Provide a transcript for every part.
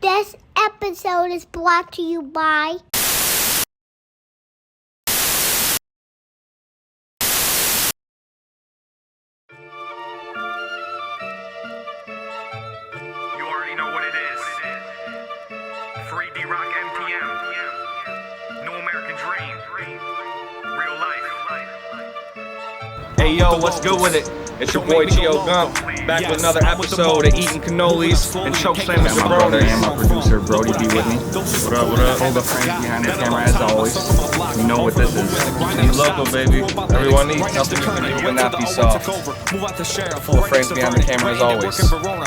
This episode is brought to you by You already know what it is. Free D-Rock MTM. New American Dream. Real life. Hey yo, what's good with it? It's your boy Gio Gumps, back with another episode of Eating Cannolis and Choke Slamming Jabronis. And my producer Brody be with me. What up, what up? Hold the frames behind the camera as always. You know what this is. Eat local, baby. Everyone eats something you can do and not be soft. Full frames behind the camera as always.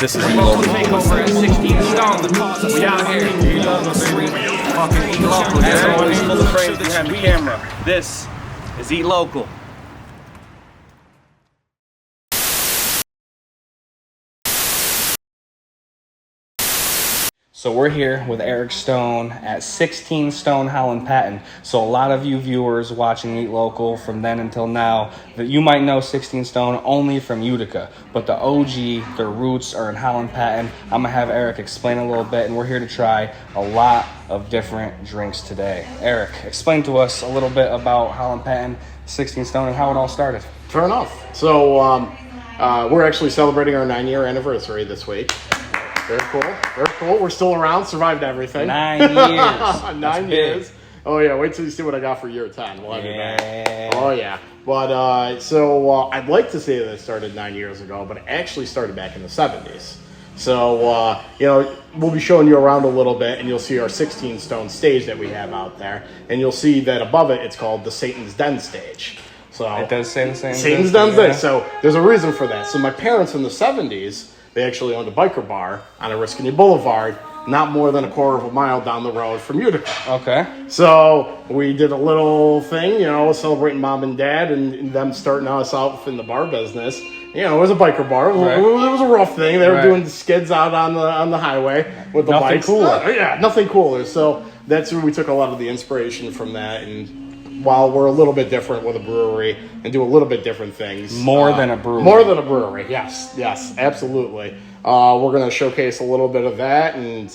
This is Eat Local. Takeover at 16 Stone. We out here. Eat local, baby. Fucking eat local. As always, full of frames behind the camera. This is Eat Local. So we're here with Eric Stone at 16 Stone Holland Patent. So a lot of you viewers watching Eat Local from then until now, that you might know 16 Stone only from Utica, but the OG, their roots are in Holland Patent. I'm gonna have Eric explain a little bit, and we're here to try a lot of different drinks today. Eric, explain to us a little bit about Holland Patent, 16 Stone, and how it all started. Fair enough. So we're actually celebrating our 9-year anniversary this week. Very cool. Very cool. We're still around. Survived everything. 9 years. 9 years. Oh yeah. Wait till you see what I got for year 10. We'll have you back. Oh yeah. But so I'd like to say that it started 9 years ago, but it actually started back in the 70s. So we'll be showing you around a little bit, and you'll see our 16 Stone stage that we have out there, and you'll see that above it, it's called the Satan's Den stage. So It does say the same. Satan's Den stage. So there's a reason for that. So my parents in the 70s. They actually owned a biker bar on Oriskany Boulevard, not more than a quarter of a mile down the road from Utica. Okay. So we did a little thing, celebrating mom and dad and them starting us out in the bar business. It was a biker bar. Right. It was a rough thing. They were Right. doing the skids out on the highway with the Nothing bikes. cooler. Yeah, nothing cooler. So that's where we took a lot of the inspiration from that. And while we're a little bit different with a brewery and do a little bit different things. More than a brewery. More than a brewery, yes, absolutely. We're going to showcase a little bit of that and,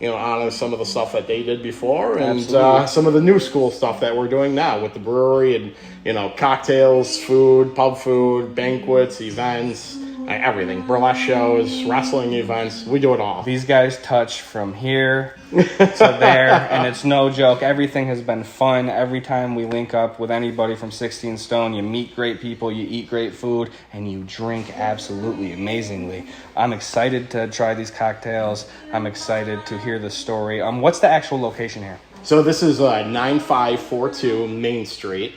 honor some of the stuff that they did before and some of the new school stuff that we're doing now with the brewery and, cocktails, food, pub food, banquets, events, everything. Burlesque shows, wrestling events. We do it all. These guys touch from here to there, and it's no joke. Everything has been fun. Every time we link up with anybody from 16 Stone, you meet great people, you eat great food, and you drink absolutely amazingly. I'm excited to try these cocktails. I'm excited to hear the story. What's the actual location here? So this is 9542 Main Street,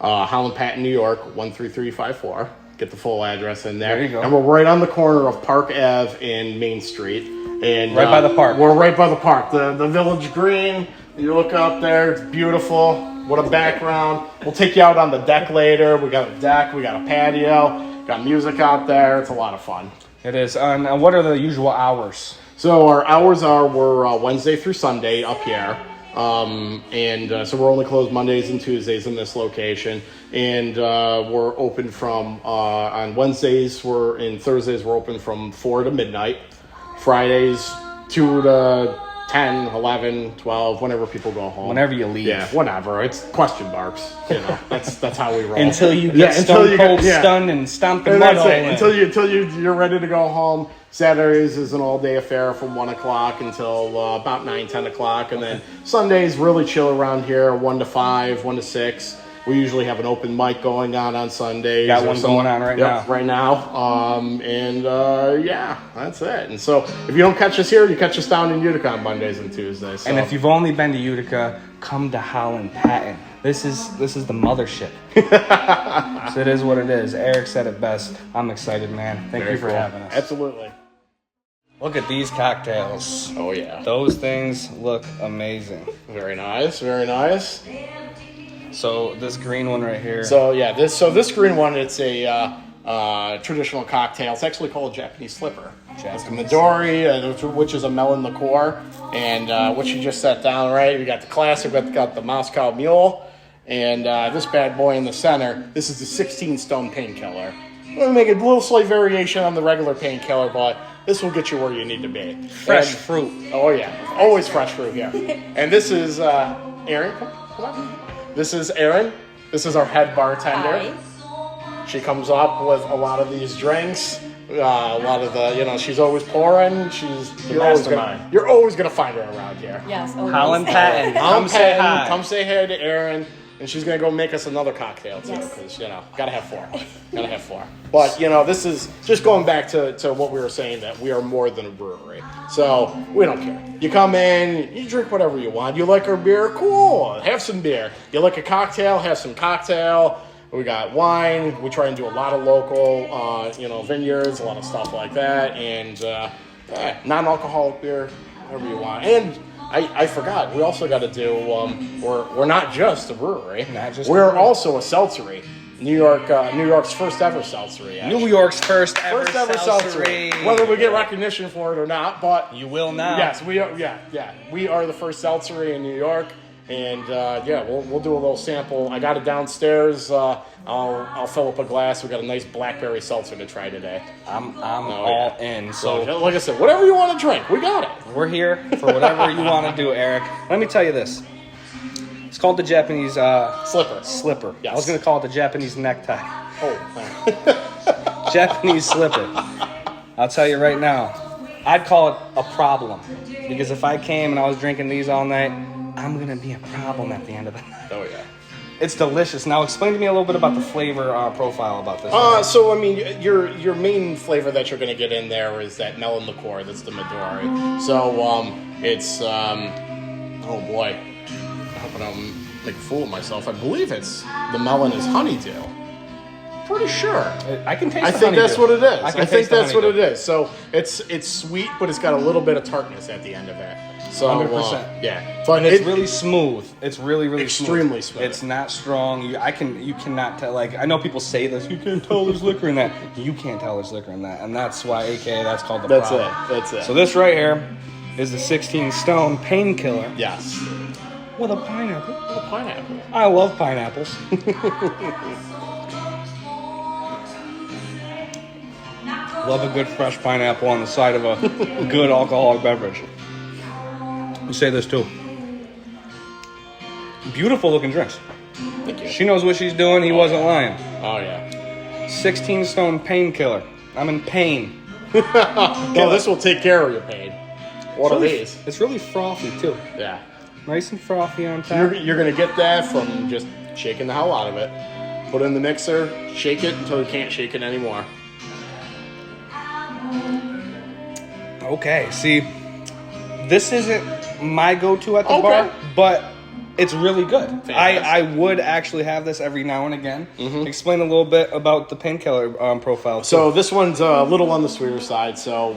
Holland Patent, New York, 13354. Get the full address in there. There you go. And we're right on the corner of Park Ave and Main Street. And Right by the park. We're right by the park. The Village Green. You look up there, it's beautiful. What a background. We'll take you out on the deck later. We got a deck, we got a patio, got music out there. It's a lot of fun. It is. And what are the usual hours? So our hours we're Wednesday through Sunday up here. So we're only closed Mondays and Tuesdays in this location, and we're open from on Wednesdays and Thursdays we're open from 4 to midnight, Fridays 2 to 10, 11, 12, whenever people go home. Whenever you leave. Yeah, whatever. It's question marks. That's how we roll. Until you get stone cold stunned and stomp the mud all in. Until you're ready to go home. Saturdays is an all-day affair from 1 o'clock until about 9, 10 o'clock. And then Sundays really chill around here, 1 to 5, 1 to 6. We usually have an open mic going on Sundays. Got one going on right now. Right now. That's it. And so if you don't catch us here, you catch us down in Utica on Mondays and Tuesdays. So. And if you've only been to Utica, come to Holland Patent. This is the mothership. So it is what it is. Eric said it best. I'm excited, man. Thank you for having us. Absolutely. Look at these cocktails. Oh, yeah. Those things look amazing. Very nice. Very nice. So this green one right here. So yeah, this green one, it's a traditional cocktail. It's actually called Japanese Slipper. It's a Midori, which is a melon liqueur, and what you just set down, right? We got the classic, we got the Moscow Mule, and this bad boy in the center. This is the 16 Stone painkiller. We're going to make a little slight variation on the regular painkiller, but this will get you where you need to be. Fresh fruit. Oh yeah, always fresh fruit here. And this is Erin. Come on. This is Erin. This is our head bartender. Hi. She comes up with a lot of these drinks. A lot of the, she's always pouring. You're always gonna find her around here. Yes. Always. Holland Patent. Come say hi. Come say hi to Erin, and she's gonna go make us another cocktail too, Yes. because gotta have four. Gotta have four. But this is just going back to what we were saying, that we are more than a brewery. So we don't care. You come in, you drink whatever you want. You like our beer? Cool. Have some beer. You like a cocktail? Have some cocktail. We got wine. We try and do a lot of local, vineyards, a lot of stuff like that, and non-alcoholic beer, whatever you want. And I forgot, we also got to do. We're not just a brewery. We're also a seltzery. New York's first ever seltzery. Actually. New York's first ever seltzery. Whether we get recognition for it or not, but you will now. Yes, we are. Yeah, we are the first seltzery in New York. And we'll do a little sample. I got it downstairs. I'll fill up a glass. We got a nice blackberry seltzer to try today. I'm all in. So like I said, whatever you want to drink, we got it. We're here for whatever you want to do, Eric. Let me tell you this. It's called the Japanese slipper. Yes. I was going to call it the Japanese necktie. Oh, Japanese slipper. I'll tell you right now, I'd call it a problem, because if I came and I was drinking these all night, I'm going to be a problem at the end of the night. oh yeah. It's delicious. Now, explain to me a little bit about the flavor profile about this. So I mean, your main flavor that you're going to get in there is that melon liqueur. That's the Midori. So it's oh boy, I hope I don't make a fool of myself. I believe the melon is honeydew. Pretty sure. I can taste. I think that's what it is. I think that's what it is. is. So it's sweet, but it's got a little bit of tartness at the end of it. So 100%. Yeah, but It's really smooth. It's really extremely smooth. It's not strong. You cannot tell. Like, I know people say this. You can't tell there's liquor in that. You can't tell there's liquor in that, and that's why that's called the problem. That's it. So this right here is the 16 Stone Painkiller. Yes. With a pineapple. Pineapple. I love pineapples. Love a good fresh pineapple on the side of a good alcoholic beverage. You say this too. Beautiful looking drinks. Thank you. She knows what she's doing. He wasn't lying. Oh yeah. 16 Stone Painkiller. I'm in pain. Well, this will take care of your pain. What are these? It's really frothy too. Yeah. Nice and frothy on top. You're gonna get that from just shaking the hell out of it. Put it in the mixer, shake it until you can't shake it anymore. Okay, see, this isn't my go-to at the bar, but it's really good. I would actually have this every now and again. Mm-hmm. Explain a little bit about the Painkiller profile. So this one's a little on the sweeter side. So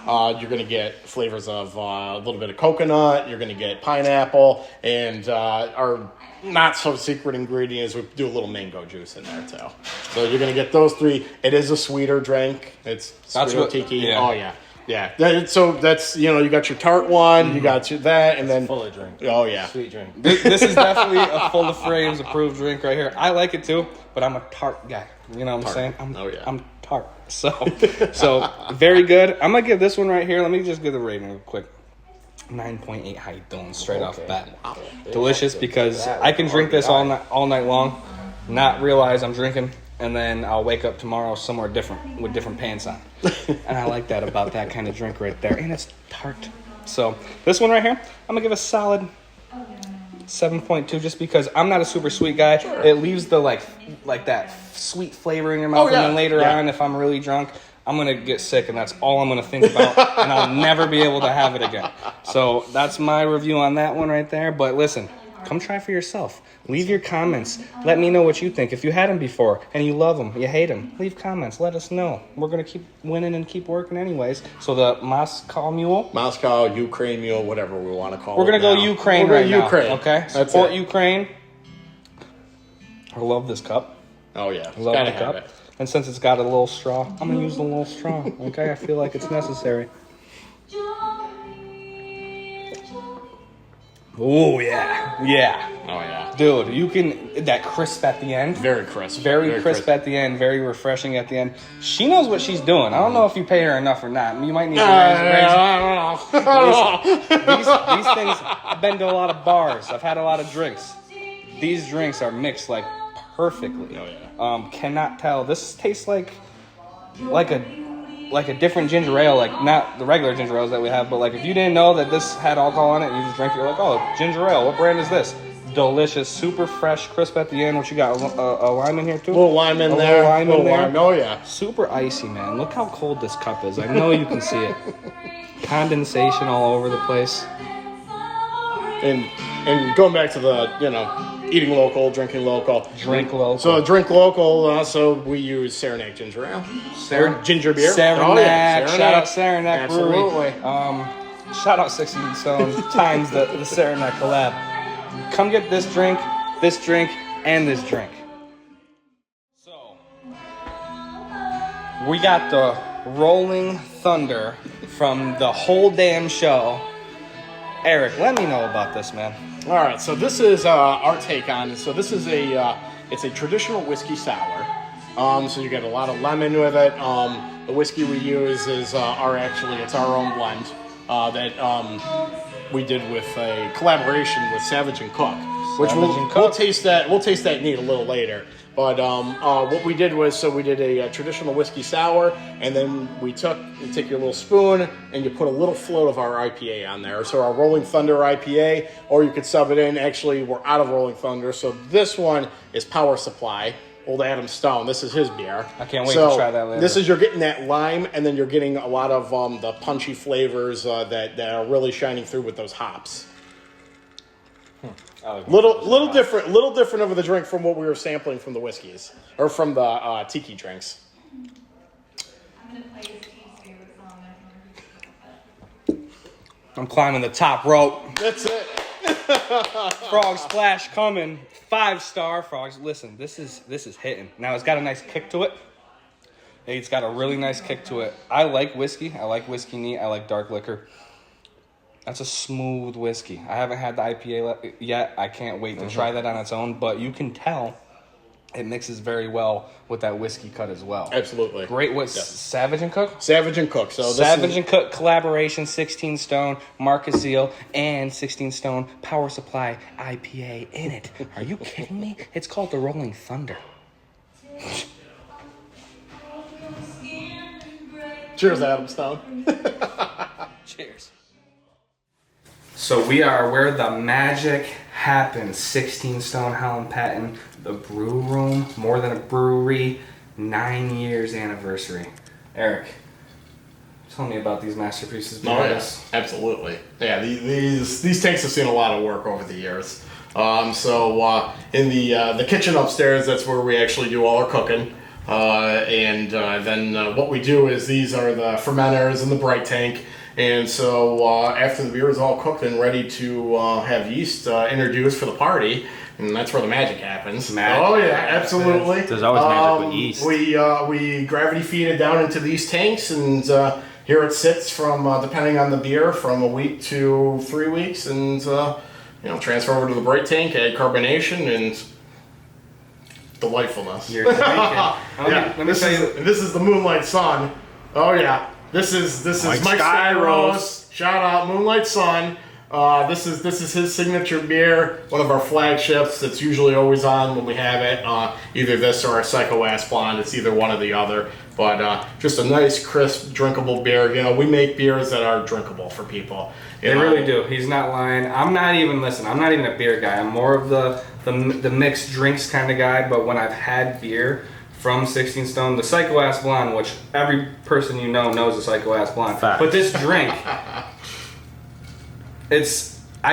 you're going to get flavors of a little bit of coconut. You're going to get pineapple, and our not so secret ingredient is we do a little mango juice in there too. So you're going to get those three. It is a sweeter drink. It's sweeter tiki. Yeah. Oh yeah. Yeah, so that's, you got your tart one, you got that, and then... Full of drink. Oh, yeah. Sweet drink. This is definitely a full of frames approved drink right here. I like it too, but I'm a tart guy. You know what I'm saying? I'm tart. So very good. I'm going to give this one right here. Let me just give the rating real quick. 9.8. How you doing? Straight off the bat. Wow. Delicious, because I can drink this all night long, not realize I'm drinking, and then I'll wake up tomorrow somewhere different with different pants on. And I like that about that kind of drink right there. And it's tart. So this one right here, I'm going to give a solid 7.2, just because I'm not a super sweet guy. Sure. It leaves the like that sweet flavor in your mouth. And then later on, if I'm really drunk, I'm going to get sick, and that's all I'm going to think about. And I'll never be able to have it again. So that's my review on that one right there. But listen, come try for yourself. Leave your comments. Let me know what you think. If you had them before and you love them, you hate them, leave comments. Let us know. We're going to keep winning and keep working anyways. So the Moscow Ukraine Mule, whatever we want to call it. We're going to go Ukraine right now. Okay? That's Support Ukraine. I love this cup. Oh, yeah. I love the cup. And since it's got a little straw, I'm going to use the little straw. Okay? I feel like it's necessary. Oh yeah, yeah. Oh yeah, Dude, you can, that crisp at the end. very crisp. Very crisp at the end, very refreshing at the end. She knows what she's doing. I don't know if you pay her enough or not. You might need to I don't know. these things, I've been to a lot of bars. I've had a lot of drinks. These drinks are mixed like perfectly. Oh, yeah. Cannot tell. This tastes like a different ginger ale, like not the regular ginger ales that we have, but like if you didn't know that this had alcohol in it, you just drink it, you're like, oh, ginger ale. What brand is this? Delicious, super fresh, crisp at the end. What you got? A lime in here too? A little lime in there. Little lime in there. Lime. Oh yeah. Super icy, man. Look how cold this cup is. I know you can see it. Condensation all over the place. And going back to the, eating local, drinking local. Drink local. So drink local, so we use Saranac ginger ale. Ginger beer. Saranac. Oh, yeah. Shout out Saranac Absolutely. Brewery. Shout out 16 Stone times the Saranac collab. Come get this drink, and this drink. So, we got the Rolling Thunder from the whole damn show. Eric, let me know about this, man. All right, so this is our take on it. So this is it's a traditional whiskey sour. So you get a lot of lemon with it. The whiskey we use is it's our own blend that we did with a collaboration with Savage and Cook, which we'll taste that neat a little later. But what we did was, we did a traditional whiskey sour, and then you take your little spoon and you put a little float of our IPA on there. So our Rolling Thunder IPA, or you could sub it in. Actually, we're out of Rolling Thunder, so this one is Power Supply. Old Adam Stone. This is his beer. I can't wait to try that later. This is, you're getting that lime, and then you're getting a lot of the punchy flavors that are really shining through with those hops. Little different of the drink from what we were sampling from the whiskeys or from the tiki drinks. I'm climbing the top rope. That's it. Frog splash coming. 5-star frogs. Listen, this is hitting. Now it's got a nice kick to it. It's got a really nice kick to it. I like whiskey. I like whiskey neat. I like dark liquor. That's a smooth whiskey. I haven't had the IPA yet. I can't wait to try that on its own. But you can tell it mixes very well with that whiskey cut as well. Absolutely. Great. What's Savage and Cook? Savage and Cook. So Savage and Cook collaboration, 16 Stone, Marcus Zeal, and 16 Stone Power Supply IPA in it. Are you kidding me? It's called the Rolling Thunder. Cheers, Adam Stone. Cheers. So we are where the magic happens. 16 Stone Holland Patent, the brew room, more than a brewery, 9 years anniversary. Eric, tell me about these masterpieces behind us. Absolutely. Yeah, these tanks have seen a lot of work over the years. In the kitchen upstairs, that's where we actually do all our cooking. Then what we do is these are the fermenters in the bright tank. And so after the beer is all cooked and ready to have yeast introduced for the party, and that's where the magic happens. Absolutely. There's always magic with yeast. We gravity feed it down into these tanks, and here it sits from, depending on the beer, from a week to 3 weeks, and transfer over to the bright tank, add carbonation, and delightfulness. You're drinking. Let me tell you. This is the Moonlight Sun. Oh yeah. This is Mike Skyros. Shout out Moonlight Sun. This is his signature beer, one of our flagships that's usually always on when we have it. Either this or our Psycho Ass Blonde. It's either one or the other. But just a nice, crisp, drinkable beer. We make beers that are drinkable for people. They really do. He's not lying. I'm not even a beer guy. I'm more of the mixed drinks kind of guy. But when I've had beer from 16 Stone, the Psycho Ass Blonde, which every person you know knows the Psycho Ass Blonde. Fact. But this drink, I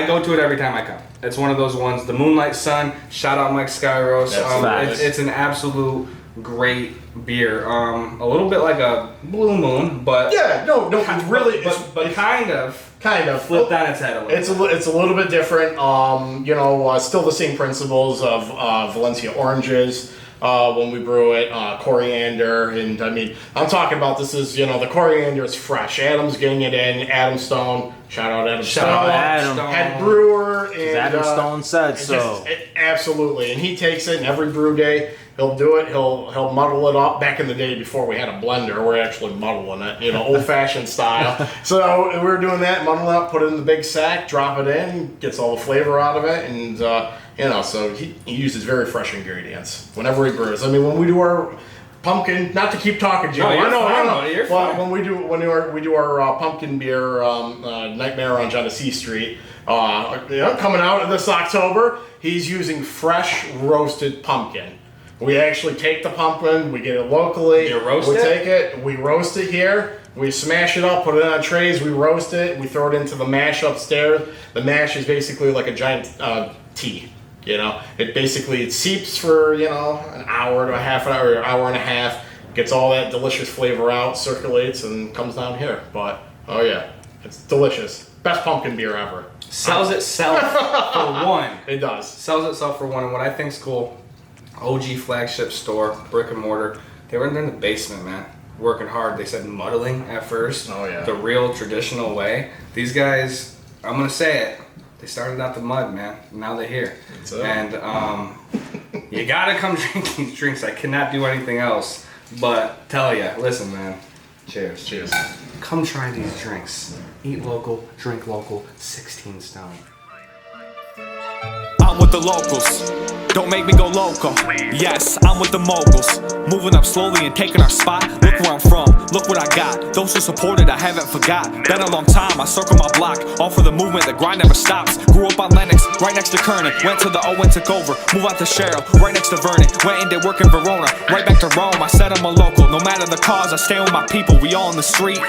go to it every time I come. It's one of those ones. The Moonlight Sun. Shout out Mike Skyros. It's an absolute great beer. A little bit like a Blue Moon, but really, but kind of flipped on its head a little. It's a little bit different. Still the same principles of Valencia oranges. when we brew it. Coriander, and I mean, I'm talking about this is, the coriander is fresh. Adam's getting it in. Adam Stone, shout out Adam Stone. Shout out Adam. Head brewer. And, Adam Stone said so. Absolutely, and he takes it, and every brew day he'll do it. He'll muddle it up. Back in the day, before we had a blender, we're actually muddling it, old-fashioned style. So we were doing that, muddle it up, put it in the big sack, drop it in, gets all the flavor out of it, and so he uses very fresh ingredients whenever he brews. I mean, when we do our pumpkin, not to keep talking, Joe. No, I know. You're Well, fine. when we do our pumpkin beer Nightmare on Genesee Street, coming out this October, he's using fresh roasted pumpkin. We actually take the pumpkin, we get it locally. You roast we it? take it, we roast it here, we smash it up, put it on trays, we roast it, we throw it into the mash upstairs. The mash is basically like a giant tea. It seeps for, an hour to a half an hour, or an hour and a half, gets all that delicious flavor out, circulates, and comes down here. But, oh yeah, it's delicious. Best pumpkin beer ever. Sells itself for one. It does. Sells itself for one. And what I think's cool, OG flagship store, brick and mortar. They were in the basement, man, working hard. They said muddling at first. Oh, yeah. The real traditional way. These guys, I'm gonna say it, they started out the mud, man. Now they're here. That's it. And you gotta come drink these drinks. I cannot do anything else but tell you, listen, man. Cheers. Cheers. Come try these drinks. Eat local, drink local, 16 Stone. I'm with the locals. Don't make me go local. Yes, I'm with the moguls. Moving up slowly and taking our spot. Look where I'm from, look what I got. Those who supported, I haven't forgot. Been a long time, I circle my block. All for the movement, the grind never stops. Grew up on Lennox, right next to Kernan. Went to the O and took over. Move out to Cheryl, right next to Vernon. Went and did work in Verona, right back to Rome. I said I'm a local, no matter the cause. I stay with my people, we all in the street.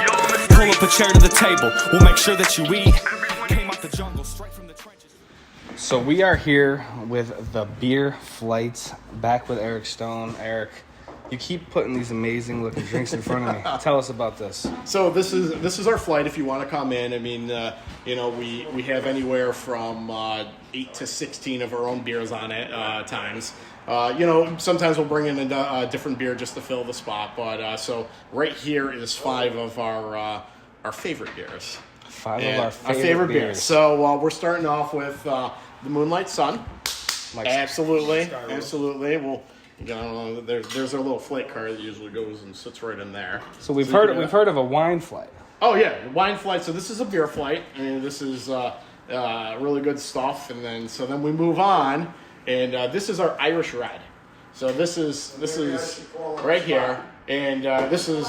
Pull up a chair to the table, we'll make sure that you eat. Came out the jungle, straight from the trenches. So we are here with the Beer Flights, back with Eric Stone. Eric, you keep putting these amazing looking drinks in front of me. Tell us about this. So this is our flight. If you want to come in, I mean, we have anywhere from 8 to 16 of our own beers on it times. Sometimes we'll bring in a different beer just to fill the spot. But so right here is 5 of our favorite beers. 5 of our favorite beers. beers. So we're starting off with the Moonlight Sun. Absolutely. Well, there's our little flight card that usually goes and sits right in there. So we've heard of a wine flight. Oh yeah, wine flight. So this is a beer flight. I mean, this is really good stuff. And then we move on, and this is our Irish Red. So this is right here. And this is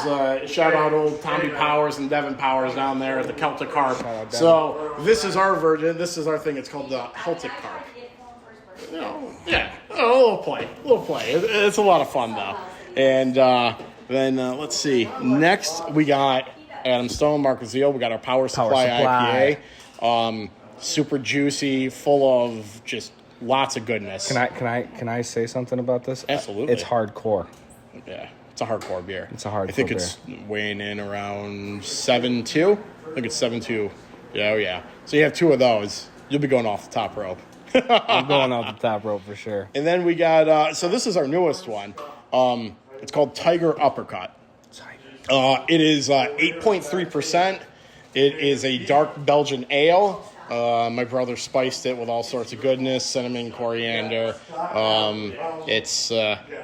shout out old Tommy Powers and Devin Powers down there at the Celtic Carp. So this is our version. This is our thing. It's called the Celtic Carp. A little play. It's a lot of fun though. And then let's see. Next we got Adam Stone, Marcus Zeal. We got our Power Supply IPA. Super juicy, full of just lots of goodness. Can I say something about this? Absolutely. It's hardcore. Yeah. It's a hardcore beer. I think it's weighing in around 7.2. I think it's 7.2. Yeah, oh yeah. So you have 2 of those. You'll be going off the top rope. I'm going off the top rope for sure. And then we got, so this is our newest one. It's called Tiger Uppercut. It is 8.3%. It is a dark Belgian ale. My brother spiced it with all sorts of goodness, cinnamon, coriander. It's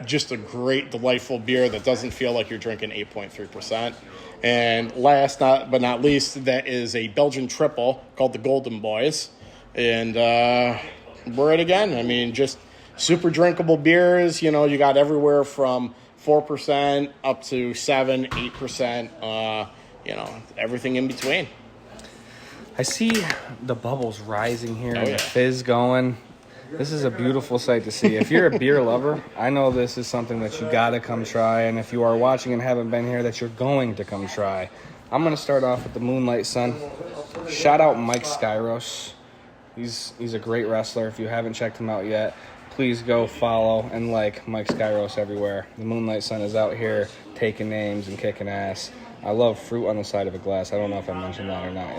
just a great, delightful beer that doesn't feel like you're drinking 8.3%. And last but not least, that is a Belgian triple called the Golden Boys. And we're it again. I mean, just super drinkable beers. You got everywhere from 4% up to 7, 8%. Everything in between. I see the bubbles rising here and yeah. the fizz going. This is a beautiful sight to see. If you're a beer lover, I know this is something that you gotta come try. And if you are watching and haven't been here, that you're going to come try. I'm gonna start off with the Moonlight Sun. Shout out Mike Skyros. He's a great wrestler. If you haven't checked him out yet, please go follow and like Mike Skyros everywhere. The Moonlight Sun is out here taking names and kicking ass. I love fruit on the side of a glass. I don't know if I mentioned that or not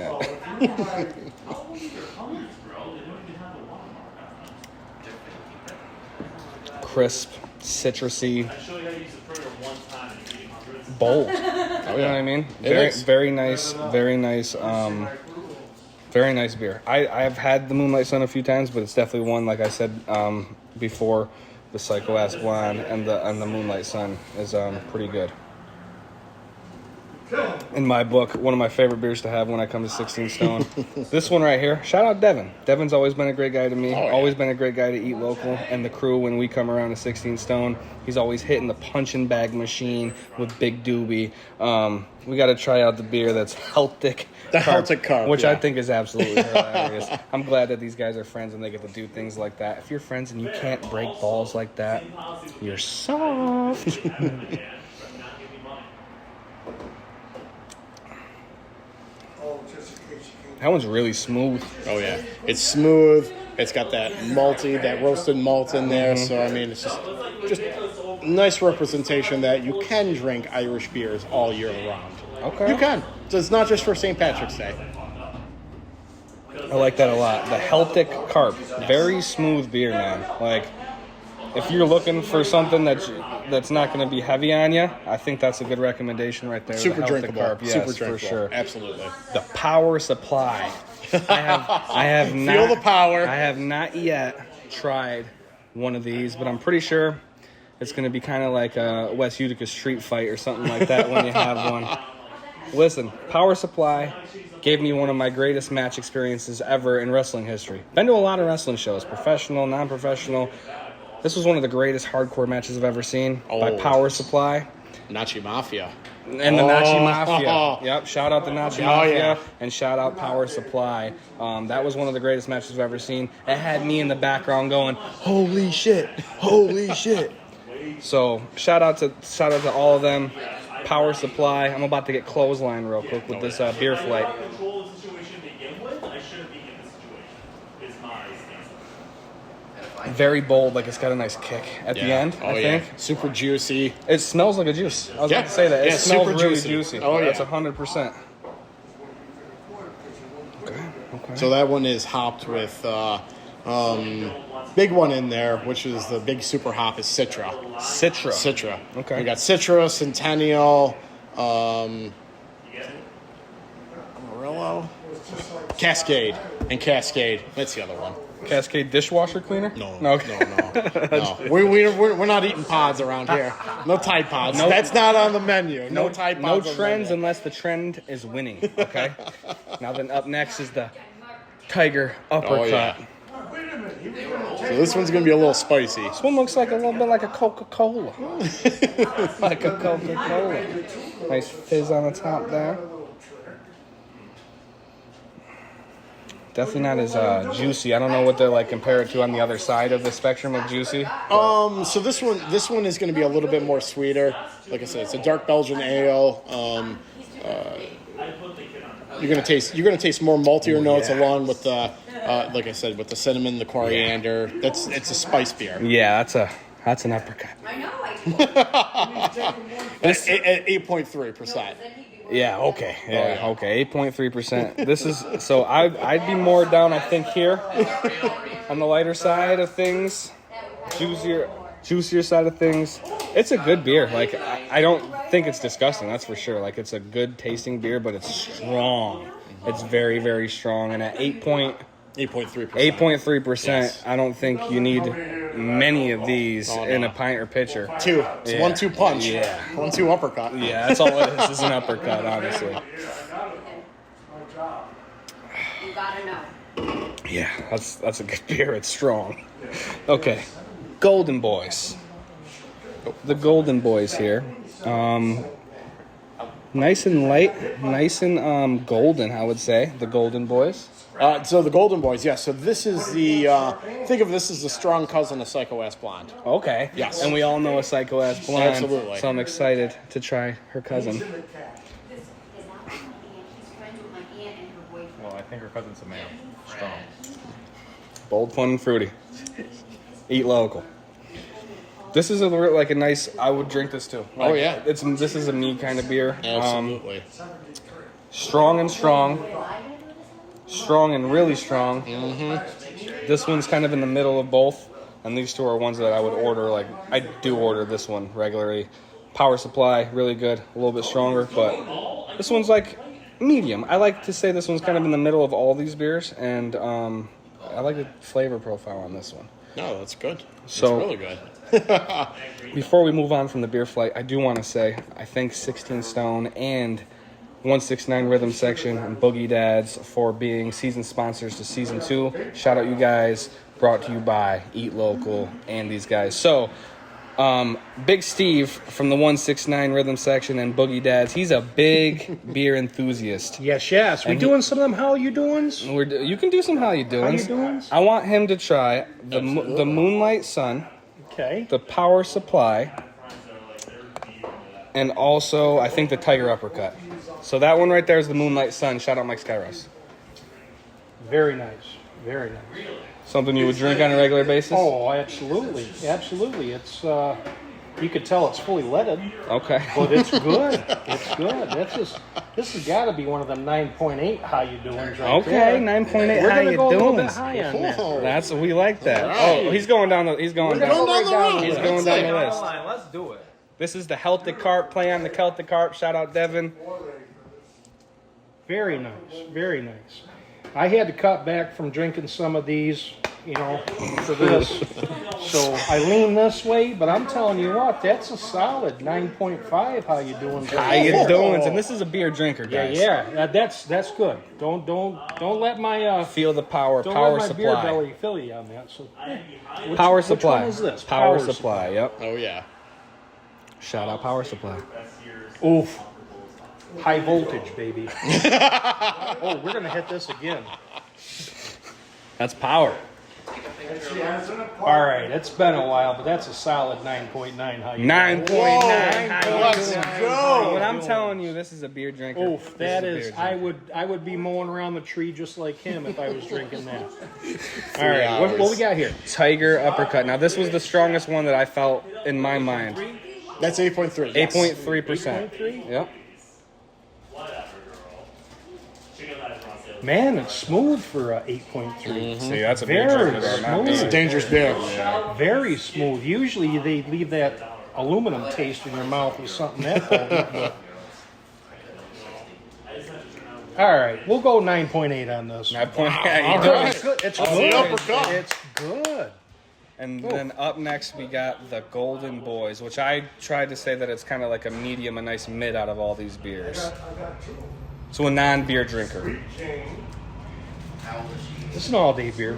yet. Crisp, citrusy, bold. You know what I mean? Very nice, very nice beer. I have had the Moonlight Sun a few times, but it's definitely one, like I said before, the Psycho Ass Blonde and the Moonlight Sun is pretty good. In my book, one of my favorite beers to have when I come to 16 Stone. This one right here. Shout out Devin. Devin's always been a great guy to me. Always been a great guy to Eat Local and the crew when we come around to 16 Stone. He's always hitting the punching bag machine with Big Doobie. We got to try out the beer that's Celtic. The Celtic Carp, which I think is absolutely hilarious. I'm glad that these guys are friends and they get to do things like that. If you're friends and you can't break balls like that, you're soft. That one's really smooth. Oh, yeah. It's smooth. It's got that malty, that roasted malt in there. So, I mean, it's just nice representation that you can drink Irish beers all year round. Okay. You can. So it's not just for St. Patrick's Day. I like that a lot. The Celtic Carp. Very smooth beer, man. Like, if you're looking for something that's not going to be heavy on you, I think that's a good recommendation right there. Super the drinkable. Carp. Yes, Super drinkable. For sure. Absolutely. The Power Supply. I have not. Feel the power. I have not yet tried one of these, but I'm pretty sure it's going to be kind of like a West Utica street fight or something like that when you have one. Listen, Power Supply gave me one of my greatest match experiences ever in wrestling history. Been to a lot of wrestling shows, professional, non-professional. This was one of the greatest hardcore matches I've ever seen by Power Supply. Nachi Mafia. And the Nachi Mafia. Yep, shout out the Nachi Mafia. Yeah. And shout out Power Supply. That was one of the greatest matches I've ever seen. It had me in the background going, holy shit, holy shit. So shout out to all of them. Power Supply. I'm about to get clothesline real quick with this beer flight. Very bold, like it's got a nice kick at the end, I think. Super juicy. It smells like a juice. I was about to say that. It smells super really juicy. juicy. Oh, yeah. That's 100%. Okay. So that one is hopped with big one in there, which is the big super hop is Citra. Citra. Okay. We got Citra, Centennial, Amarillo, Cascade, and Cascade. That's the other one. Cascade dishwasher cleaner? No. No. We're not eating pods around here. No Tide Pods. Nope. That's not on the menu. No Tide Pods. No trends unless the trend is winning, okay? Now then up next is the Tiger Uppercut. Oh, yeah. So this one's going to be a little spicy. This one looks like a little bit like a Coca-Cola. Like a Coca-Cola. Nice fizz on the top there. Definitely not as juicy. I don't know what to like compare it to on the other side of the spectrum of juicy. So this one is going to be a little bit more sweeter. Like I said, it's a dark Belgian ale. You're gonna taste more maltier notes along with the like I said, with the cinnamon, the coriander. It's a spice beer. Yeah, that's an uppercut. I know. At 8.3%. Yeah, okay. Yeah, okay. 8.3%. This is so I'd be more down, I think, here on the lighter side of things, juicier side of things. It's a good beer. Like I don't think it's disgusting. That's for sure. Like it's a good tasting beer, but it's strong. It's very, very strong. And at 8.3%. 8.3%. I don't think you need many of these in a pint or pitcher. Two. It's 1-2 punch. Yeah. 1-2 uppercut. Yeah, that's all it is an uppercut, honestly. You gotta know. Yeah, that's a good beer. It's strong. Okay. Golden Boys. The Golden Boys here. Nice and light, nice and golden, I would say. The Golden Boys. So the Golden Boys, yeah. So this is the think of this as the strong cousin of Psycho Ass Blonde. Okay. Yes. And we all know a Psycho Ass Blonde. Absolutely. So I'm excited to try her cousin. Well, I think her cousin's a male. Strong. Bold, fun, and fruity. Eat local. This is a nice. I would drink this too. Oh yeah. This is a me kind of beer. Absolutely. Strong and strong. Strong and really strong. Mm-hmm. This one's kind of in the middle of both. And these two are ones that I would order. Like, I do order this one regularly. Power Supply, really good, a little bit stronger, but this one's like medium. I like to say this one's kind of in the middle of all these beers, and I like the flavor profile on this one. No, that's good. That's So- really good. Before we move on from the beer flight, I do want to say I thank 16 Stone and 169 Rhythm Section and Boogie Dads for being season sponsors to season 2. Shout out you guys. Brought to you by Eat Local and these guys. So, Big Steve from the 169 Rhythm Section and Boogie Dads, he's a big beer enthusiast. Yes. We And doing some of them how you doings? You can do some how you doings. How you doings? I want him to try the Moonlight Sun, Okay. the Power Supply, and also I think the Tiger Uppercut. So that one right there is the Moonlight Sun. Shout out Mike Skyros. Very nice. Very nice. Something you would drink on a regular basis? Oh, absolutely. Absolutely. It's you could tell it's fully leaded, Okay. but it's good. It's good. This has got to be one of them 9.8 how you doings right Okay, there. 9.8. We're How gonna you go a little doing? bit high on that. Whoa. That's we like that. Alright. Oh, he's going down. He's going down. Going down the road. He's That's going down it. the list. Let's do it. This is the Celtic Carp. Play on the Celtic Carp. Shout out Devin. Very nice. Very nice. I had to cut back from drinking some of these, for this. So I lean this way, but I'm telling you what, that's a solid 9.5. How you doing? How you doing? And this is a beer drinker, guys. Yeah. That's good. Don't let my Feel the power. don't Power let my beer supply. belly fill you on that. So Power which supply. one is this? Power supply. Yep. Oh, yeah. Shout out Power Supply. Oof. High voltage, baby. Oh, we're gonna hit this again. That's power. All right, it's been a while, but that's a solid 9.9. How you 9.9. Let's go. When I'm telling you, this is a beer drinker. Oof, that This is. a beer drinker. I would be mowing around the tree just like him if I was drinking that. All right, what we got here? Tiger Uppercut. Now, this was the strongest one that I felt in my mind. That's 8.3. 8.3%. 8.3? Yep. Man, it's smooth for 8.3. See, that's a beer Very drinker. there, not smooth. me. It's a dangerous beer. Very smooth. Usually they leave that aluminum taste in your mouth with something that potent, but... All right, we'll go 9.8 on this. 9.8. All right, it's good. It's the good. uppercut. It's good. And then up next, we got the Golden Boys, which I tried to say that it's kind of like a medium, a nice mid out of all these beers. So a non-beer drinker. It's an all-day beer.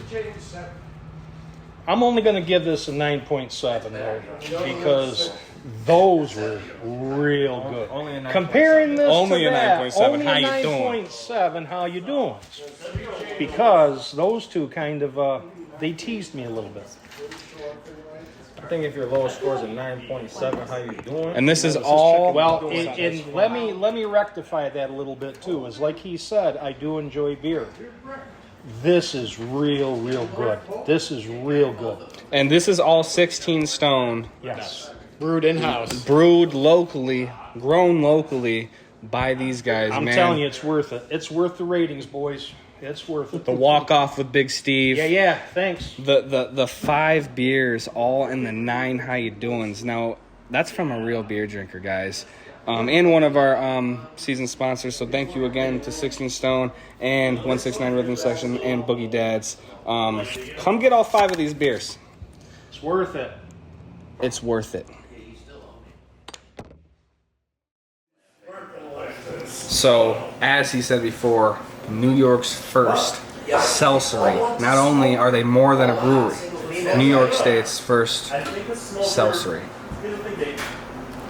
I'm only going to give this a 9.7 though, because those were real good. Only a 9.7. Comparing this Only to a that, 9.7. only How a you doing? 9.7. How you doing? Because those two kind of they teased me a little bit. I think if your lowest score is a 9.7, how you doing? And this is all... Well, and let me rectify that a little bit too. Is like he said, I do enjoy beer. This is real good. This is real good. And this is all 16 Stone, Yes. Brewed in-house. brewed locally, grown locally by these guys, I'm man. telling you, it's worth it. It's worth the ratings, boys. It's worth it. The walk-off with Big Steve. Yeah, thanks. The 5 beers all in the 9 how you doings. Now, that's from a real beer drinker, guys. And one of our season sponsors. So thank you again to 16 Stone and 169 Rhythm Section and Boogie Dads. Come get all 5 of these beers. It's worth it. It's worth it. So, as he said before, New York's first seltzery. Not only are they more than a brewery, New York State's first seltzery.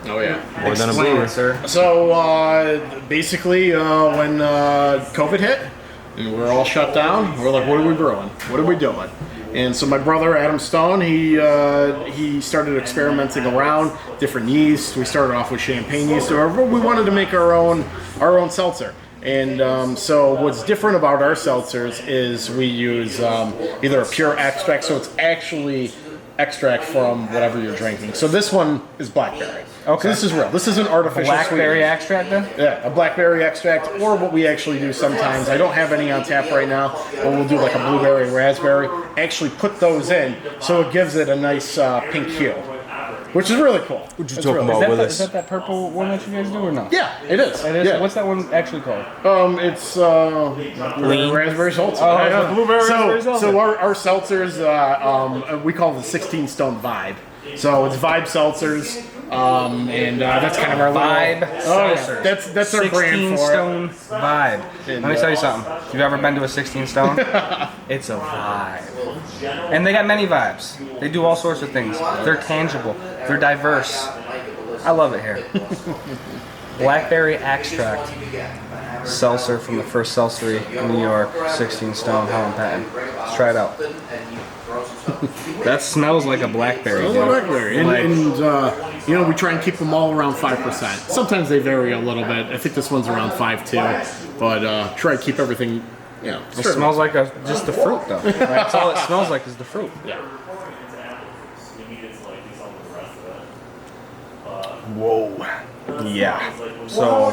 Oh, yeah. More than a Explain brewer. it, sir. So, basically, when COVID hit and we're all shut down, we're like, what are we brewing? What are we doing? And so my brother, Adam Stone, he started experimenting around different yeasts. We started off with champagne yeast, or we wanted to make our own seltzer. And so what's different about our seltzers is we use either a pure extract, so it's actually extract from whatever you're drinking. So this one is blackberry. Okay. So this is real. This isn't artificial Blackberry sweetener. extract then? Yeah, a blackberry extract, or what we actually do sometimes. I don't have any on tap right now, but we'll do like a blueberry and raspberry. Actually put those in, so it gives it a nice pink hue, which is really cool. What you It's talking really about, cool. Willis? Is that that purple one that you guys do or no? Yeah, it is. It is? Yeah. What's that one actually called? It's raspberry seltzer. Oh, it's a blueberry raspberry seltzer. So our seltzers, we call it the 16 Stone Vibe. So it's Vibe seltzers, and that's kind of our Vibe seltzers. That's our 16 brand for Stone Vibe. Let me tell you something. If you've ever been to a 16 Stone, it's a vibe. And they got many vibes. They do all sorts of things. They're tangible. They're diverse. I love it here. Blackberry extract seltzer from the first seltzery in New York, 16 Stone, Holland Patent. Let's try it out. That smells like a blackberry. It's dude. blackberry. And, Like- you know, we try and keep them all around 5%. Sometimes they vary a little bit. I think this one's around 5 too. But try to keep everything, you know. It smells like just the fruit, though. Right? That's all it smells like is the fruit. Yeah. Whoa. Yeah. So,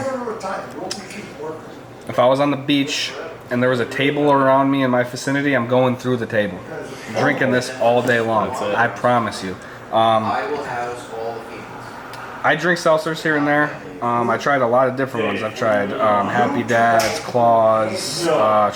if I was on the beach and there was a table around me in my vicinity, I'm going through the table, drinking this all day long. I promise you. I drink seltzers here and there. I tried a lot of different ones. I've tried Happy Dads, Claws,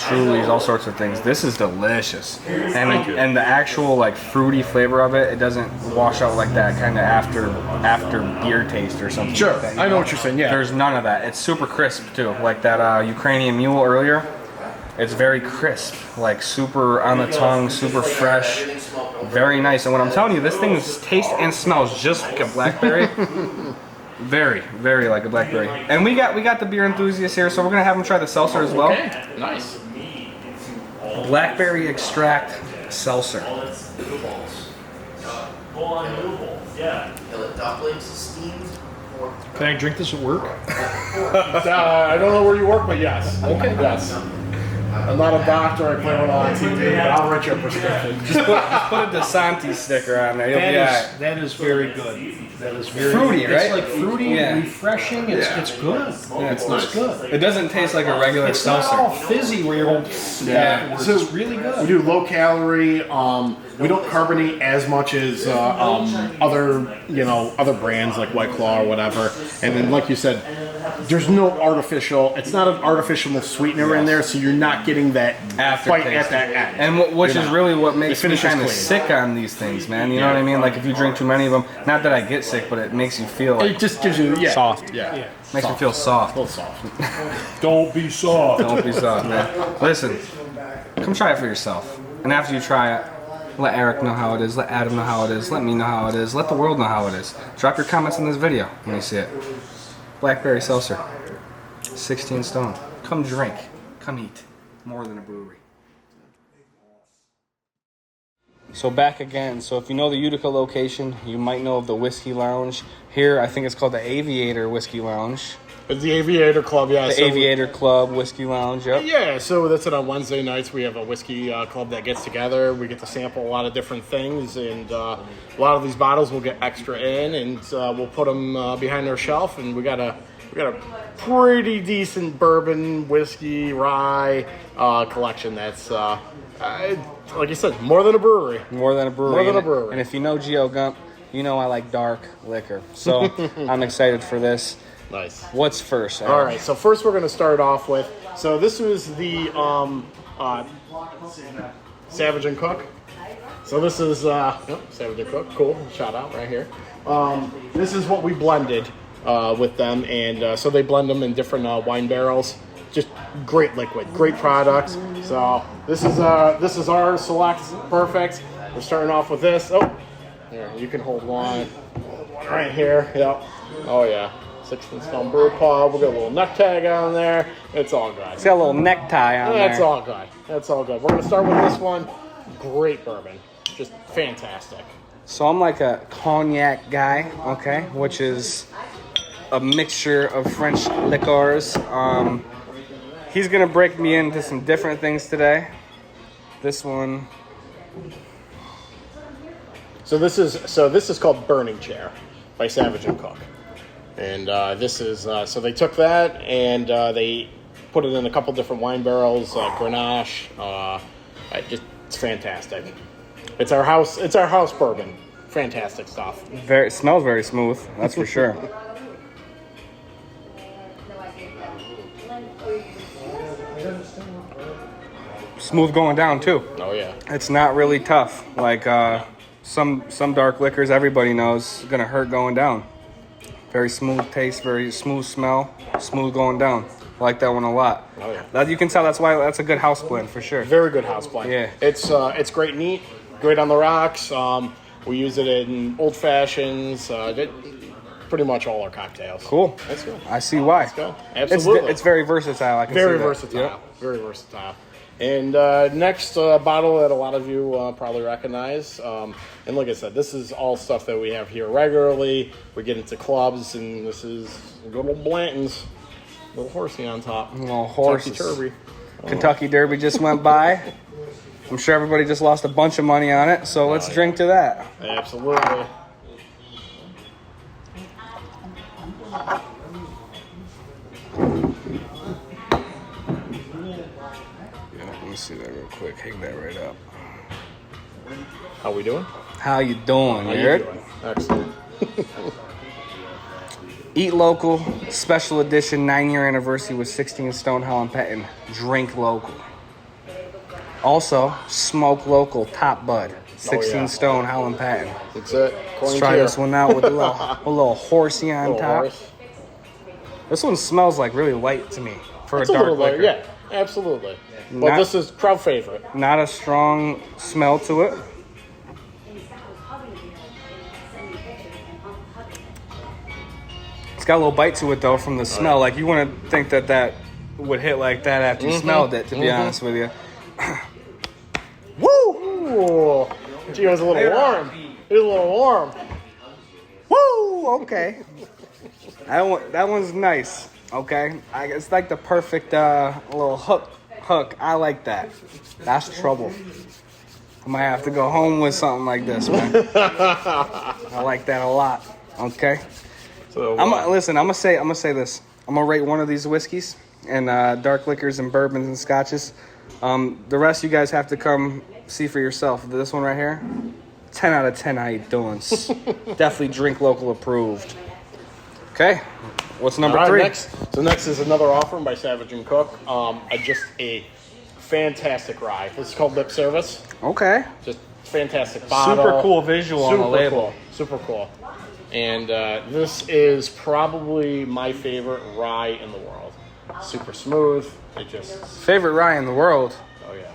Trulies, all sorts of things. This is delicious, and the actual like fruity flavor of it, it doesn't wash out like that kind of after beer taste or something. Sure, like that, you I know what you're saying. Yeah, there's none of that. It's super crisp too, like that Ukrainian mule earlier. It's very crisp, like super on the tongue, super fresh, very nice. And what I'm telling you, this thing tastes and smells just like a blackberry. Very, very like a blackberry. And we got the beer enthusiast here, so we're gonna have them try the seltzer as well. Okay, nice. Blackberry extract seltzer. Can I drink this at work? I don't know where you work, but yes. Okay. Yes. I'm not a doctor. I play one on TV, but I'll write you a prescription. Just put a DeSanti sticker on there. You'll be all right. That is very good. That is very Fruity, good. right? It's like fruity, Yeah. refreshing. It's good. Yeah, It's good. It doesn't taste like a regular It's not all seltzer. fizzy where you're going, Yeah. It's So really we good. do low calorie. We don't carbonate as much as other brands like White Claw or whatever. And then, like you said, there's no artificial. It's not an artificial sweetener in there, so you're not getting that Aftertaste. bite at that end. And which You're is not. really what makes The me finish is kind of clean. sick on these things, man. You know what I mean? Like if you drink too many of them, not that I get sick, but it makes you feel like It just gives you soft. Yeah, Makes me feel soft. a little soft. Don't be soft. Don't be soft, man. Listen, come try it for yourself. And after you try it, let Eric know how it is. Let Adam know how it is. Let me know how it is. Let the world know how it is. Drop your comments in this video when you see it. Blackberry seltzer. 16 Stone. Come drink. Come eat. More than a brewery. So back again. So if you know the Utica location, you might know of the Whiskey Lounge. Here, I think it's called the Aviator Whiskey Lounge. It's the Aviator Club, yeah. The Aviator Club Whiskey Lounge, yep. Yeah, so that's it on Wednesday nights. We have a whiskey club that gets together. We get to sample a lot of different things, and a lot of these bottles we'll get extra in, and we'll put them behind our shelf. And we got a pretty decent bourbon, whiskey, rye collection. That's like you said, more than a brewery. More than a brewery. More than a brewery. And if you know Gio Gumps, you know I like dark liquor. So I'm excited for this. Nice. What's first? All right, so first we're going to start off with, so this was the Savage and Cook. So this is Savage and Cook, cool, shout out right here. This is what we blended with them, and so they blend them in different wine barrels. Just great liquid, great products. So this is our Select Perfect. We're starting off with this. Oh, here, you can hold one right here. Yep. Oh yeah. 16 Stone Brewpub. We'll get a little neck tag on there. It's all good. It's got a little necktie on That's there. all good. That's all good. We're gonna start with this one. Great bourbon. Just fantastic. So I'm like a cognac guy, okay, which is a mixture of French liqueurs. He's gonna break me into some different things today. This one. So this is called Burning Chair by Savage and Cook, and this is so they took that and they put it in a couple different wine barrels, Grenache. It's fantastic. It's our house bourbon. Fantastic stuff. It smells very smooth. That's for sure. Smooth going down too. Oh yeah. It's not really tough. Like some dark liquors, everybody knows, gonna hurt going down. Very smooth taste, very smooth smell, smooth going down. I like that one a lot. Oh yeah. That, you can tell that's a good house blend for sure. Very good house blend. Yeah. It's great neat, great on the rocks. We use it in old fashions. Pretty much all our cocktails. Cool. Let's go. I see why. Let's go. Absolutely. It's very versatile. I can Very see that. versatile. Yep. Very versatile. And next bottle that a lot of you probably recognize. And like I said, this is all stuff that we have here regularly. We get into clubs, and this is good old Blanton's. Little horsey on top. Little horse. Turby. Kentucky Derby just went by. I'm sure everybody just lost a bunch of money on it, so let's drink to that. Absolutely. Let me see that real quick. Hang that right up. How we doing? How you doing, How Eric? you doing? Excellent. Eat local, special edition, 9-year anniversary with 16 Stone Holland Patent. Drink local. Also, smoke local, Top Bud, 16 Stone Holland Patent. That's it. Let's try this one out with a little horsey on top. Horse. This one smells like really light to me for It's a dark little light, liquor. yeah, absolutely. But Not- this is crowd favorite. Not a strong smell to it. It's got a little bite to it though from the smell. Like you wouldn't think that would hit like that after you smelled it. To be honest with you. Woo! Ooh, gee, it was a little warm. It was a little warm. Woo! Okay. That one's nice. Okay, it's like the perfect little hook. I like that. That's trouble. I might have to go home with something like this, man. I like that a lot. Okay. So I'm gonna say this. I'm gonna rate one of these whiskeys and dark liquors and bourbons and scotches. The rest you guys have to come see for yourself. This one right here, 10 out of 10. How you doing? Definitely drink local approved. Okay, what's number 3? Next is another offering by Savage and Cook. Just a fantastic rye. This is called Lip Service. Okay. Just fantastic bottle. Super cool visual on the label. Cool. Super cool. And this is probably my favorite rye in the world. Super smooth. It just. Favorite rye in the world. Oh yeah.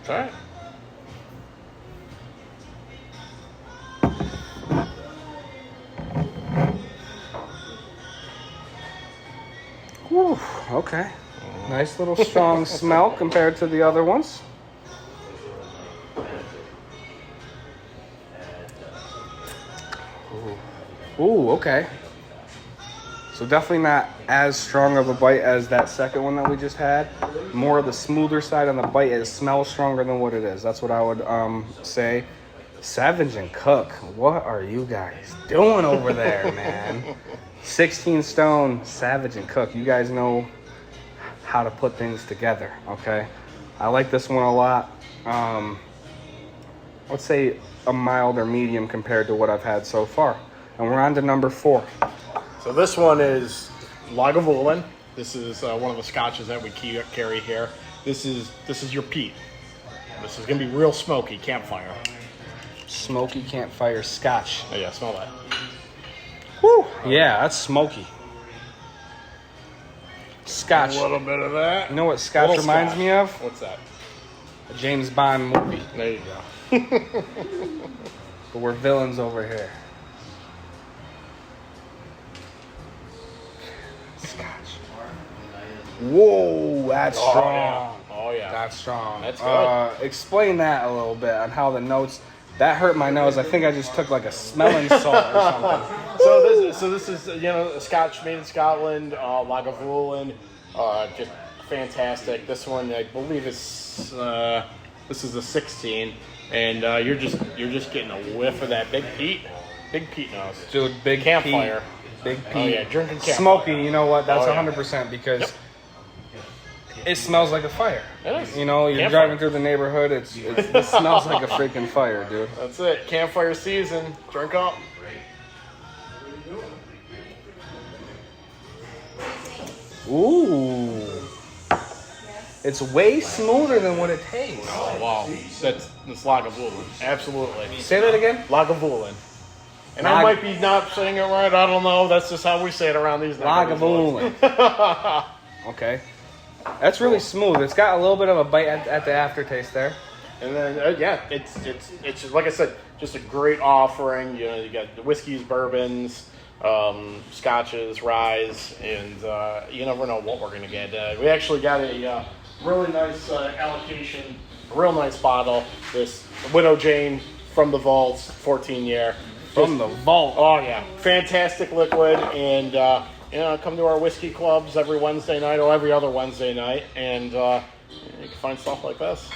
Try it. Whew, okay. Nice little strong smell compared to the other ones. Ooh, okay. So definitely not as strong of a bite as that second one that we just had. More of the smoother side on the bite. It smells stronger than what it is. That's what I would say. Savage and Cook, what are you guys doing over there, man? 16 Stone, Savage and Cook. You guys know how to put things together, okay? I like this one a lot. Let's say a mild or medium compared to what I've had so far. And we're on to number 4. So this one is Lagavulin. This is one of the scotches that we carry here. This is your peat. This is gonna be real smoky campfire. Smoky campfire scotch. Oh yeah, smell that. Woo! Yeah, that's smoky. Scotch. A little bit of that. You know what scotch Little reminds scotch. me of? What's that? A James Bond movie. There you go. But we're villains over here. Scotch. Whoa, that's strong. Yeah. Oh yeah. That's strong. That's good. Explain that a little bit on how the notes. That hurt my nose. I think I just took like a smelling salt or something. So this is a Scotch made in Scotland, Lagavulin, just fantastic. This one I believe is This is a 16, and you're just getting a whiff of that big peat nose. Dude, big campfire. Big peat. Oh yeah, drinking campfire. Smoky, you know what? That's Oh, yeah. 100% because it smells like a fire. It is. You know, you're Campfire. driving through the neighborhood, it smells like a freaking fire, dude. That's it. Campfire season. Drink up. Ooh. It's way smoother than what it tastes. Oh wow, that's Lagavulin. Absolutely. Say that again? Lagavulin. And I might be not saying it right. I don't know. That's just how we say it around these neighborhoods. Lagavulin. Okay. That's really smooth. It's got a little bit of a bite at the aftertaste there. And then it's just, like I said, just a great offering. You know, you got the whiskeys, bourbons, scotches, ryes, and you never know what we're gonna get. We actually got a really nice allocation, a real nice bottle. This Widow Jane from the vaults, 14 year. From the vault. Oh yeah, fantastic liquid, and you know, come to our whiskey clubs every Wednesday night or every other Wednesday night, and you can find stuff like this.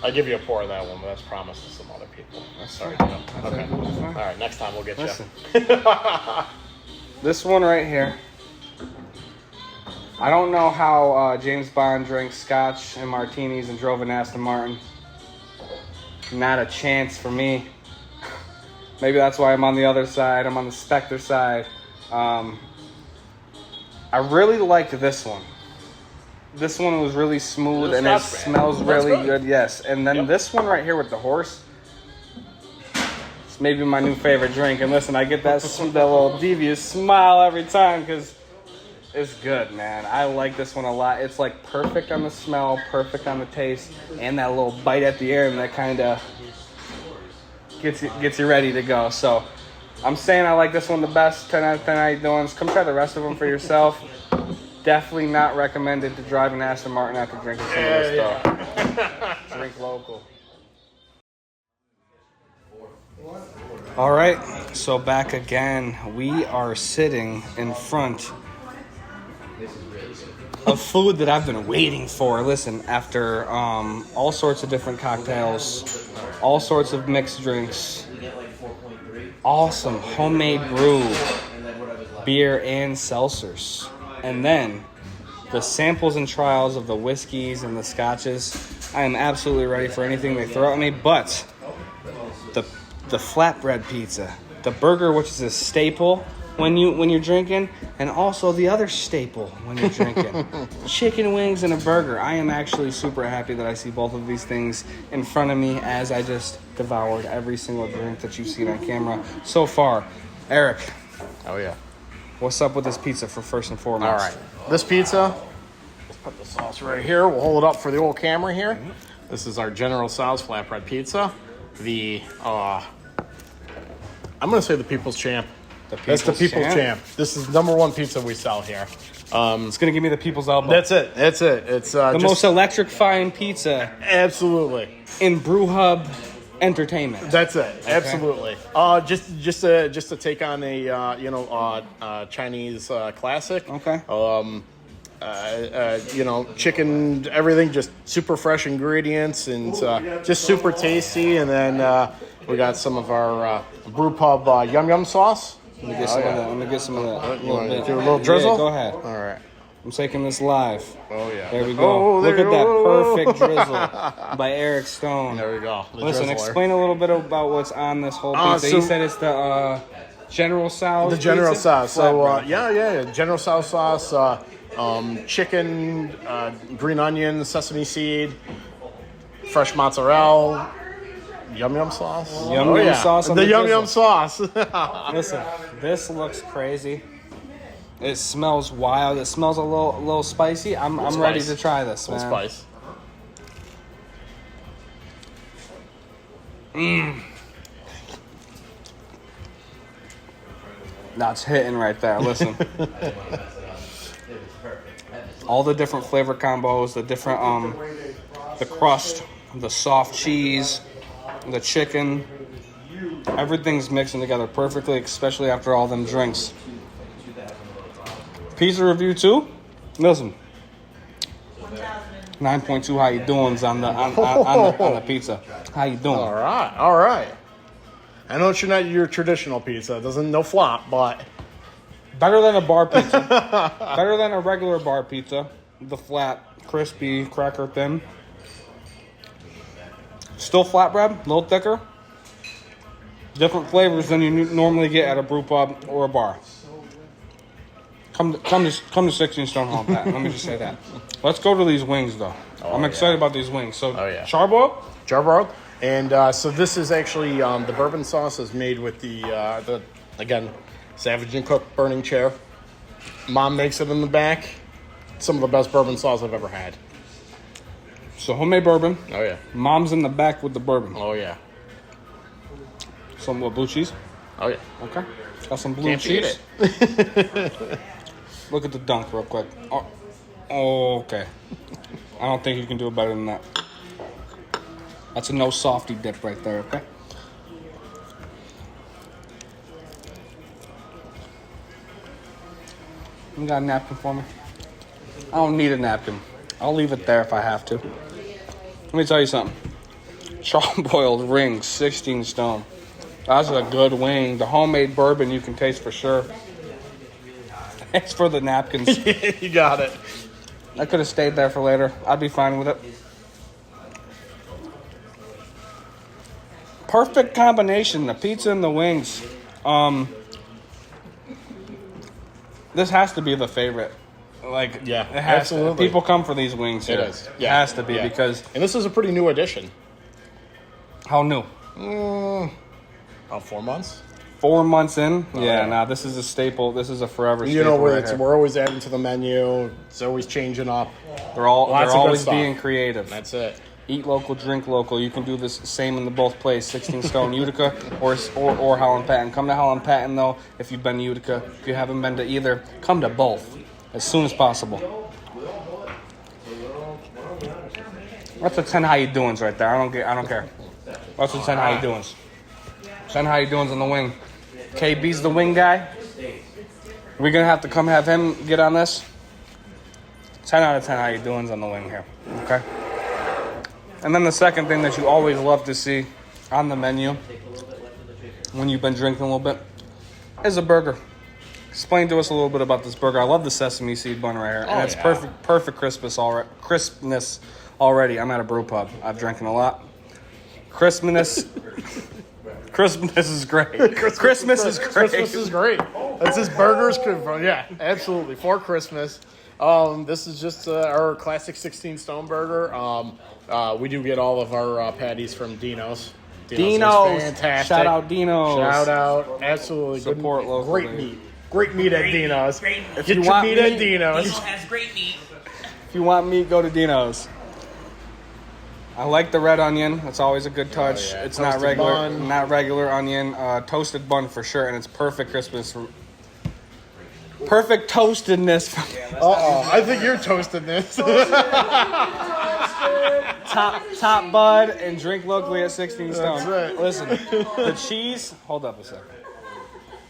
I'll give you a pour of that one, but that's promised to some other people. Sorry. Okay. All right, next time we'll get Listen. you. This one right here. I don't know how James Bond drinks scotch and martinis and drove an Aston Martin. Not a chance for me. Maybe that's why I'm on the other side. I'm on the Spectre side. I really liked this one. This one was really smooth and it smells really good. Yes. And then this one right here with the horse. It's maybe my new favorite drink. And listen, I get that little devious smile every time because it's good, man. I like this one a lot. It's like perfect on the smell, perfect on the taste, and that little bite at the end that kind of gets you ready to go. So I'm saying I like this one the best. 10 out of 10 8 ones. Come try the rest of them for yourself. Definitely not recommended to drive an Aston Martin after drinking some of this stuff. Drink local. All right, so back again. We are sitting in front of food that I've been waiting for. Listen, after all sorts of different cocktails, all sorts of mixed drinks, awesome homemade brew, beer and seltzers. And then the samples and trials of the whiskeys and the scotches. I am absolutely ready for anything they throw at me, but the flatbread pizza, the burger, which is a staple when you're drinking, and also the other staple when you're drinking, chicken wings and a burger. I am actually super happy that I see both of these things in front of me as I just devoured every single drink that you've seen on camera so far. Eric. Oh yeah. What's up with this pizza for first and foremost? All right. This pizza, let's put the sauce right here. We'll hold it up for the old camera here. This is our General Tso's flatbread pizza. I'm going to say the People's Champ. That's the People's Champ. This is #1 pizza we sell here. It's going to give me the people's elbow. That's it. It's the most electrifying pizza. Absolutely. In Brewpub entertainment. That's it. Okay. Absolutely. Just to take on a Chinese classic. Okay. Chicken, everything, just super fresh ingredients and just super tasty. And then we got some of our Brewpub yum yum sauce. Let me get some of that. Let me get some of that. You want to do a little drizzle? Yeah, go ahead. All right. I'm taking this live. Oh, yeah. There we go. Look at that perfect drizzle by Eric Stone. There we go. Listen, explain a little bit about what's on this whole pizza. You said it's the General Tso's The General pizza? Tso's. So, General Tso's sauce, chicken, green onion, sesame seed, fresh mozzarella, yum yum sauce. Yum yum sauce on the yum drizzle. yum sauce. Listen, this looks crazy. It smells wild. It smells a little spicy. I'm ready to try this, man. Spice. That's hitting right there. Listen. All the different flavor combos, the different the crust, the soft cheese, the chicken, everything's mixing together perfectly, especially after all them drinks. Pizza review 2? Listen. 9.2. How you doing's on the pizza? How you doing? All right. I know it's not your traditional pizza. It doesn't no flop, but Better than a bar pizza. Better than a regular bar pizza. The flat, crispy, cracker thin. Still flatbread, a little thicker. Different flavors than you normally get at a brew pub or a bar. Come to 16 Stone Holland Patent. Let me just say that. Let's go to these wings, though. I'm excited about these wings. So, charbroiled. And so this is actually the bourbon sauce is made with the again, Savage and Cook burning chair. Mom makes it in the back. Some of the best bourbon sauce I've ever had. So homemade bourbon. Oh yeah. Mom's in the back with the bourbon. Oh yeah. Some blue cheese. Oh yeah. Okay. Got some blue Can't cheese. beat it. Look at the dunk real quick. Oh, okay. I don't think you can do it better than that. That's a no softy dip right there, okay? You got a napkin for me? I don't need a napkin. I'll leave it there if I have to. Let me tell you something. Charbroiled rings, 16 Stone. That's a good wing. The homemade bourbon you can taste for sure. Thanks for the napkins. You got it. I could have stayed there for later. I'd be fine with it. Perfect combination, the pizza and the wings. This has to be the favorite. Like, Yeah, it has absolutely. To. People come for these wings here. It is. It has to be because... And this is a pretty new addition. How new? About 4 months. 4 months in? yeah. Nah, this is a staple. This is a forever staple. You know, right here. we're always adding to the menu. It's always changing up. They're Lots of good always stuff. being creative. That's it. Eat local, drink local. You can do this same in the both place, 16 Stone Utica or Holland Patent. Come to Holland Patent, though, if you've been to Utica. If you haven't been to either, come to both as soon as possible. What's a 10 how you doings right there? I don't care. What's a 10 how you doings? 10 how you doings on the wing. KB's the wing guy. We're going to have to come have him get on this. 10 out of 10 how you doings on the wing here. Okay? And then the second thing that you always love to see on the menu when you've been drinking a little bit is a burger. Explain to us a little bit about this burger. I love the sesame seed bun right here. And it's perfect crispness already. I'm at a brew pub. I've drinking a lot. Crispness is great. Christmas is great. Christmas is great. That's his burgers. Yeah, absolutely. For Christmas. This is just our classic 16 Stone burger. We do get all of our patties from Dino's. Dino's. is fantastic. Shout out Dino's. Shout out. Absolutely. Support good, local. Great meat. Great meat at Dino's. If Get you your want meat at meat, Dino's. has great meat. If you want meat, go to Dino's. I like the red onion. That's always a good touch. yeah. It's not Toasted bun. not regular onion. Toasted bun for sure, and it's perfect crispness. Perfect toastedness. I think you're toasting this. Top bud and drink locally at 16 Stone. That's right. Listen, the cheese. Hold up a second.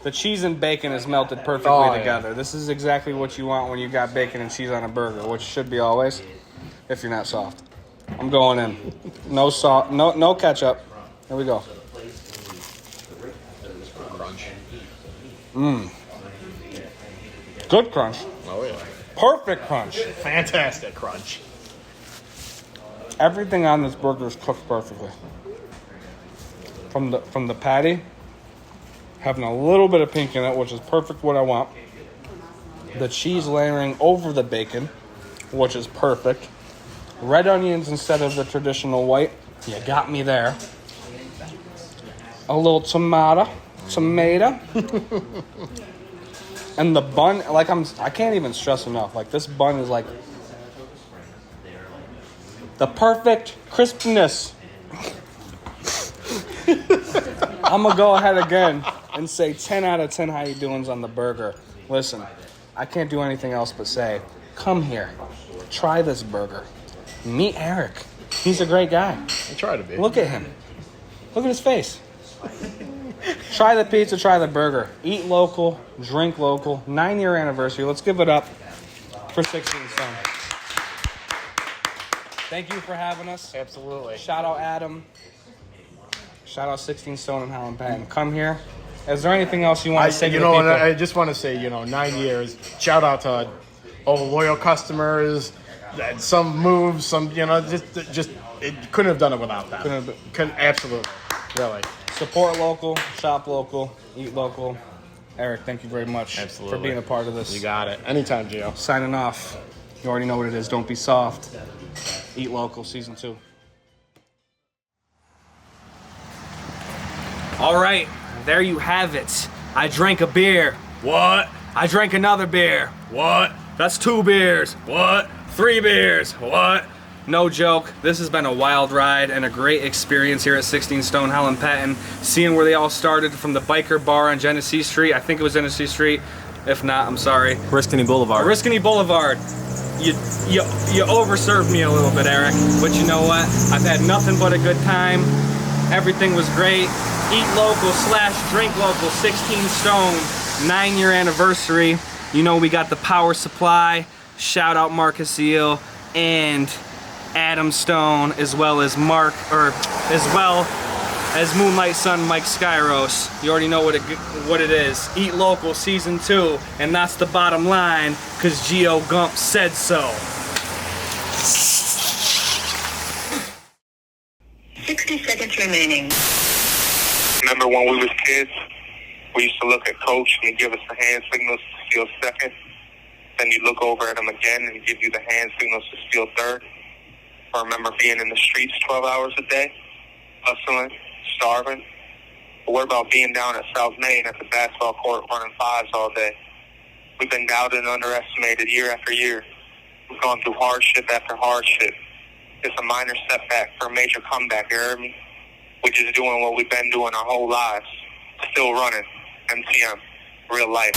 The cheese and bacon is melted perfectly together. This is exactly what you want when you got bacon and cheese on a burger, which should be always, if you're not soft. I'm going in. No salt. No ketchup. Here we go. Crunch. Good crunch. Oh, yeah. Perfect crunch. Fantastic crunch. Everything on this burger is cooked perfectly. From the patty, having a little bit of pink in it, which is perfect what I want. The cheese layering over the bacon, which is perfect. Red onions instead of the traditional white. You got me there. A little tomato. And the bun, like I can't even stress enough. Like this bun is like the perfect crispness. I'm gonna go ahead again and say 10 out of 10 how you doings on the burger. Listen, I can't do anything else but say, come here, try this burger. Meet Eric. He's a great guy. I try to be. Look at him. Look at his face. Try the pizza, try the burger. Eat local, drink local. 9-year anniversary. Let's give it up for 16 Stone. Thank you for having us. Absolutely. Shout out Adam. Shout out 16 Stone and Holland Patent. Come here. Is there anything else you want to say to the people? I just want to say, 9 years. Shout out to all the loyal customers. Some moves, just it couldn't have done it without that. Couldn't absolutely, really. Support local, shop local, eat local. Eric, thank you very much Absolutely. for being a part of this. You got it. Anytime, Gio. Signing off. You already know what it is. Don't be soft. Eat local, season 2. All right, there you have it. I drank a beer. What? I drank another beer. What? That's 2 beers. What? 3 beers. What? No joke, this has been a wild ride and a great experience here at 16 Stone Holland Patent. Seeing where they all started from the biker bar on Genesee Street. I think it was Genesee Street. If not, I'm sorry. Oriskany Boulevard. Oriskany Boulevard. You overserved me a little bit, Eric. But you know what? I've had nothing but a good time. Everything was great. Eat local / drink local, 16 Stone, 9-year anniversary. You know we got the power supply. Shout out Marcus Eel and Adam Stone, as well as Moonlight Sun Mike Skyros. You already know what it is. Eat local season 2, and that's the bottom line, because Gio Gumps said so. 60 seconds remaining. Remember when we was kids, we used to look at coach and he'd give us the hand signals to steal second. Then you look over at him again and he'd give you the hand signals to steal third. I remember being in the streets 12 hours a day, hustling, starving. But what about being down at South Main at the basketball court running 5s all day? We've been doubted and underestimated year after year. We've gone through hardship after hardship. It's a minor setback for a major comeback, you heard me? We're just doing what we've been doing our whole lives. Still running. MTM. Real life.